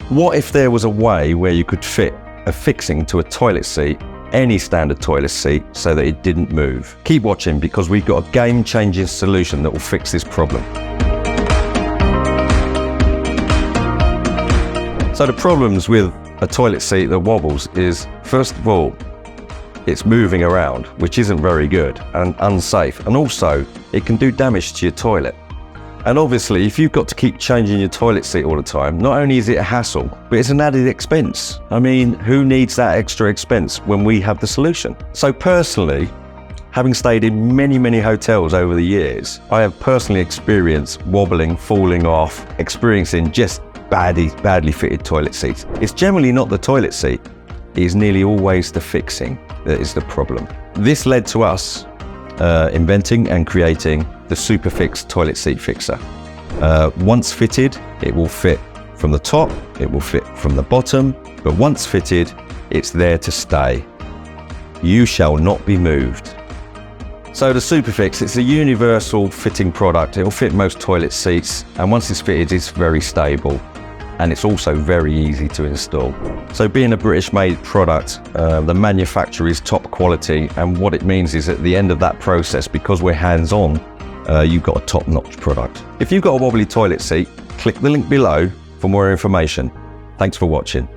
What if there was a way where you could fit a fixing to a toilet seat, any standard toilet seat, so that it didn't move? Keep watching, because we've got a game-changing solution that will fix this problem. So the problems with a toilet seat that wobbles is, first of all, it's moving around, which isn't very good and unsafe. And also, it can do damage to your toilet. And obviously, if you've got to keep changing your toilet seat all the time, not only is it a hassle, but it's an added expense. I mean, who needs that extra expense when we have the solution? So personally, having stayed in many hotels over the years, I have personally experienced wobbling, falling off, experiencing just badly fitted toilet seats. It's generally not the toilet seat, it is nearly always the fixing that is the problem. This led to us inventing and creating the SuperFix toilet seat fixer. Once fitted, it will fit from the top, it will fit from the bottom, but once fitted, it's there to stay. You shall not be moved. So the SuperFix, it's a universal fitting product. It will fit most toilet seats, and once it's fitted, it's very stable. And it's also very easy to install. So being a British-made product, the manufacturer is top quality, and what it means is at the end of that process, because we're hands-on, you've got a top-notch product. If you've got a wobbly toilet seat, click the link below for more information. Thanks for watching.